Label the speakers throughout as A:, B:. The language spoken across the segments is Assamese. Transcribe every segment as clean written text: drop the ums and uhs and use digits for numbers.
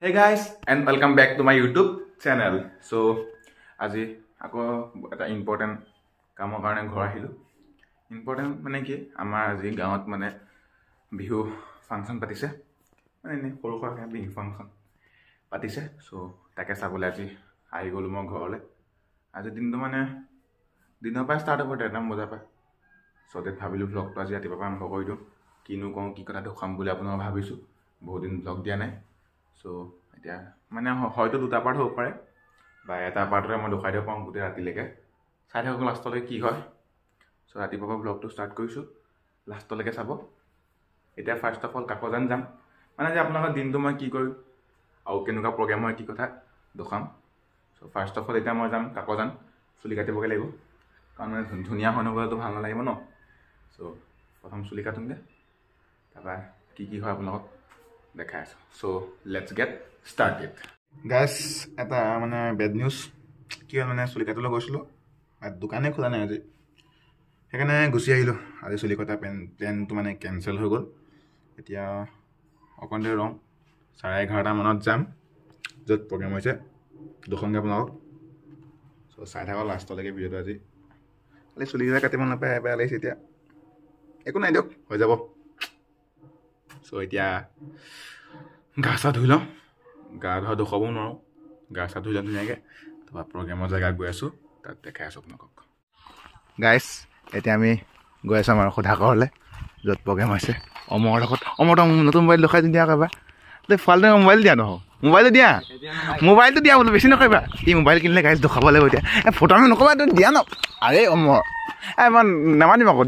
A: Hey guys, and welcome back to my YouTube channel. So, আজি আকৌ এটা ইম্পৰ্টেণ্ট কামৰ কাৰণে ঘৰ আহিলোঁ। ইম্পৰ্টেণ্ট মানে কি আমাৰ আজি গাঁৱত মানে বিহু ফাংচন পাতিছে। মানে এনে সৰু সুৰাকৈ বিহু ফাংচন পাতিছে। চ' তাকে চাবলৈ আজি আহি গ'লোঁ মই ঘৰলৈ। আজি দিনটো মানে দিনৰ পৰা ষ্টাৰ্ট হ'ব 3টা বজাৰ পৰা। চ' তাত ভাবিলোঁ ভ্লগটো আজি ৰাতিপুৱাৰ পৰা আৰম্ভ কৰি দিওঁ। কিনো কওঁ কি কথা দেখুৱাম বুলি আপোনাক ভাবিছোঁ। বহুত দিন ভ্লগ দিয়া নাই। চ' এতিয়া মানে হয়তো 2টা পাৰ্ট হ'ব পাৰে বা এটা পাৰ্টতে মই দেখুৱাই দিব পাৰোঁ গোটেই ৰাতিলৈকে। চাই থাকক লাষ্টলৈকে কি হয়। চ' ৰাতিপুৱাৰ পৰা ব্লগটো ষ্টাৰ্ট কৰিছোঁ, লাষ্টলৈকে চাব। এতিয়া ফাৰ্ষ্ট অফ অল কাকজান যাম। মানে যে আপোনালোকৰ দিনটো মই কি কৰিম আৰু কেনেকুৱা প্ৰগ্ৰেম হয় কি কথা দেখুৱাম। চ' ফাৰ্ষ্ট অফ অল এতিয়া মই যাম কাকজান, চুলি কাটিবগৈ লাগিব। কাৰণ মানে ধুনীয়া হৈ নগ'লেতো ভাল নালাগিব ন। চ' প্ৰথম চুলি কাটোঁগৈ, তাৰপৰা কি হয় আপোনালোকক দেখাই আছোঁ। চ' লেটছ গেট ষ্টাৰ্টেড। গাইজ এটা মানে বেড নিউজ কি হ'ল, মানে চুলি কাটিবলৈ গৈছিলোঁ, দোকানেই খোলা নাই আজি, সেইকাৰণে গুচি আহিলোঁ। আজি চুলি কটা প্লেনটো মানে কেঞ্চেল হৈ গ'ল। এতিয়া অকণ দেৰি ৰওঁ, 11:30 মানত যাম য'ত প্ৰগ্ৰেম হৈছে, দেখুৱামগৈ আপোনালোকক। চ' চাই থাকক লাষ্টলৈকে ভিডিঅ'টো। আজি খালি চুলিকেইটা কাটিব নাপায়, বেয়া লাগিছে। এতিয়া একো নাই দিয়ক, হৈ যাব। চ' এতিয়া গা চা ধুই লওঁ, গা ধোৱা দেখুৱাবও নোৱাৰোঁ, গা চা ধুই লওঁ ধুনীয়াকৈ। তাৰপৰা প্ৰগ্ৰেমৰ জেগাত গৈ আছোঁ, তাত দেখাই আছোঁ আপোনালোকক। গাইজ এতিয়া আমি গৈ আছোঁ আমাৰ সুধা ঘৰলৈ য'ত প্ৰগ্ৰেম হৈছে। অমৰ লগত অমৰটো নতুন মোবাইল দেখাই দিয়া এবাৰ। তই ফাল্টু মোবাইল দিয়া নহয়, মোবাইলটো দিয়া, মোবাইলটো দিয়া বোলো, বেছি নকৰিবা। ই মোবাইল কিনিলে গাইজ দেখাব লাগিব। এতিয়া ফটো আমি নকবা, তই দিয়া ন। আৰে অমৰ মই নামানিম আকৌ,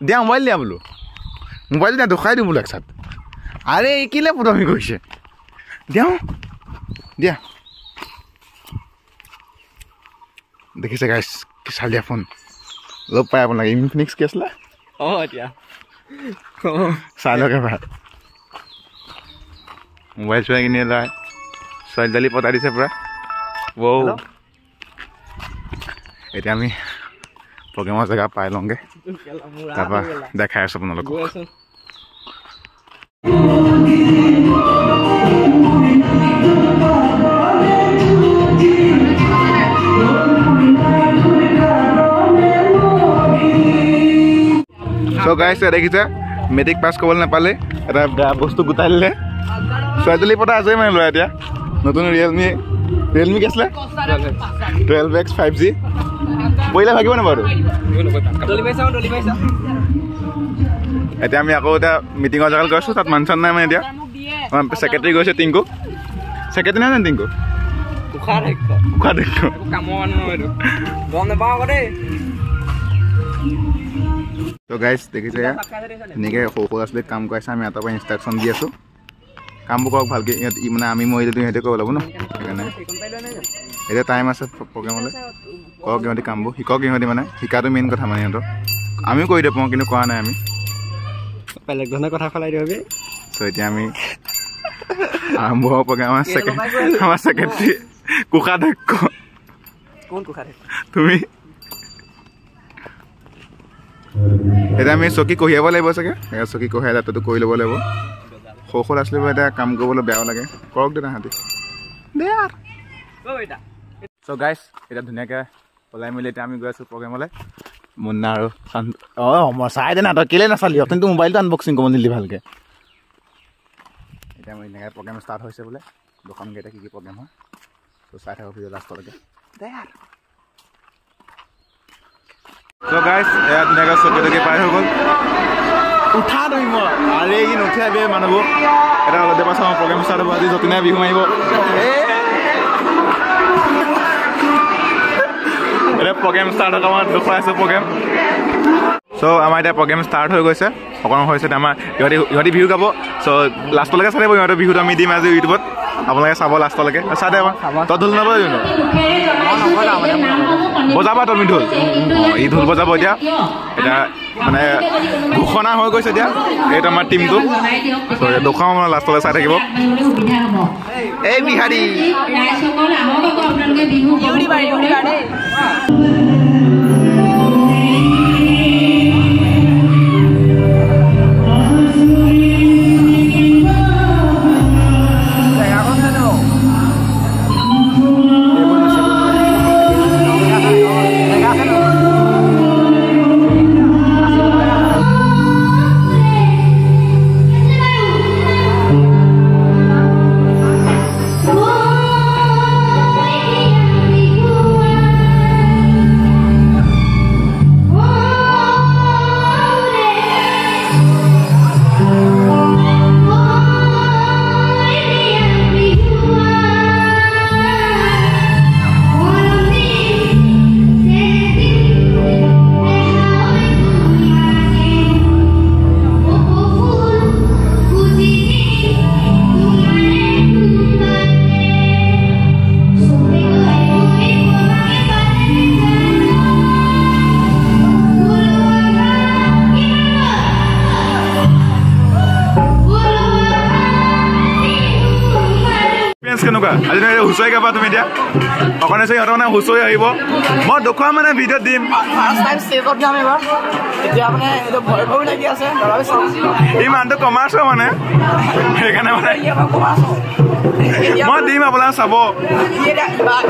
A: দিয়া মোবাইল দিয়া বোলো, মোবাইলটো দিয়া দেখুৱাই দিওঁ বোলো একচাত। আৰে এই কিলে ফটো আমি কৰিছে, দিয়া দেখিছে গাইজ কি চালিয়া ফোন লগ পাই আপোনালোকে। ইনফিনিক্স কি আছিলে এতিয়া চাই লওক এবাৰ। মোবাইল চোৱাই কিনি লয়, ছোৱালী পতাই দিছে পূৰা। এতিয়া আমি প্ৰগ্ৰেমৰ জেগা পাই লওঁগৈ, তাৰপৰা দেখাই আছোঁ আপোনালোকক। চ' গাইজ দেখিছে মেট্ৰিক পাছ কৰিবলৈ নাপালে, এটা বেয়া বস্তু গোটাই দিলে। ছোৱালী পতা আজৰি মানে ল'ৰা। এতিয়া নতুন ৰিয়েলমি কি আছিলে 12X 5G পৰিলে ভাগিব নাই বাৰু। এতিয়া আমি আকৌ এতিয়া মিটিঙৰ জেগাত গৈছোঁ, তাত মানচন নাই মানে। এতিয়া ছেক্ৰেটাৰী গৈছে, টিংকু ছেক্ৰেটাৰী নহয় জানো, টিংকু তো গাইজ দেখিছে এনেকৈ সৰু সৰু আছিলে কাম কৰাইছে। আমি এটা পৰা ইনষ্ট্ৰাকশ্যন দি আছোঁ, কামবোৰ কৰক ভালকৈ। মানে আমি মৰিলেতো সিহঁতে কৰিব লাগিব ন, সেইকাৰণে এতিয়া টাইম আছে প্ৰগ্ৰেমলৈ। কৰক সিহঁতি কামবোৰ, শিকক সিহঁতি, মানে শিকাটো মেইন কথা। মানে সিহঁতক আমিও কৰি দিব পাৰোঁ, কিন্তু কৰা নাই আমি, বেলেগ ধৰণে কথা পেলাই দিবি। চ' এতিয়া আমি আৰম্ভ হ'ব প্ৰগ্ৰেম। আমাৰ ছেক্ৰেটাৰী কোষাধ্যক্ষ তুমি। এতিয়া আমি চকী কঢ়িয়াব লাগিব চাগে, চকী কঢ়িয়াই তাতো কৰি ল'ব লাগিব। সৰু সৰু ল'ৰা ছোৱালীবোৰ এতিয়া কাম কৰিবলৈ বেয়াও লাগে, কৰক দে তাহাঁতি। চ' গাইজ এতিয়া ধুনীয়াকৈ ওলাই মেলি এতিয়া আমি গৈ আছোঁ প্ৰগ্ৰেমলৈ। মুন্না আৰু মই চাই দে না, তই কেলৈ নাচালি? অথনিতো মোবাইলটো আনবক্সিং কৰিব নিদিলি ভালকৈ। এতিয়া মই ধুনীয়াকৈ প্ৰগ্ৰেম ষ্টাৰ্ট হৈছে বোলে, দোকানকৈ এতিয়া কি প্ৰগ্ৰেম হয়। চ' চাই থাকক ভিডিঅ' লাষ্টলৈকে। চ' গাইজ এয়া ধুনীয়াকৈ চকী পাৰ হৈ গ'ল। উঠা তুমি মই আৰে ই নুঠিয়া বে মানুহবোৰ। এটা অলপ দেৱা চাওঁ, প্ৰগ্ৰেম ষ্টাৰ্ট হ'ব। আজি যতীনাই বিহু মাৰিব। এতিয়া প্ৰগ্ৰেম ষ্টাৰ্ট হ'ব, আমাৰ দেখুৱাই আছোঁ প্ৰগ্ৰেম। চ' আমাৰ এতিয়া প্ৰগ্ৰেম ষ্টাৰ্ট হৈ গৈছে, সকলো হৈছে। আমাৰ ইহঁতি বিহু গাব। চ' লাষ্টলৈকে চাই দিব, ইহঁতৰ বিহুটো আমি দিম আজি ইউটিউবত, আপোনালোকে চাব লাষ্টলৈকে। চাই দে তই ঢোল নবজাবি জানো? বজাবা তুমি ঢোল? ই ঢোল বজাব। এতিয়া মানে ঘোষণা হৈ গৈছে এতিয়া, এইটো আমাৰ টিমটো। দেখুৱাম মানে লাষ্টলৈ চাই থাকিব। এই বিহাৰী কেনেকুৱা আজি তুমি হুঁচৰি গাবা তুমি এতিয়া অকণে চাই সিহঁতৰ মানে হুঁচৰি আহিব মই দেখুৱাম মানে ভিডিঅ'ত দিম এই মানুহটো কমাৰ্চৰ মানে সেইকাৰণে মানে মই দিম আপোনাক চাব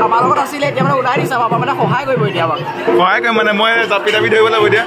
B: আমাৰ লগত আছিলে এতিয়া মানে ওলাই দিছে মানে সহায় কৰিব এতিয়া
A: সহায় কৰিম মানে মই জাপি জাপি ধৰিব লাগিব এতিয়া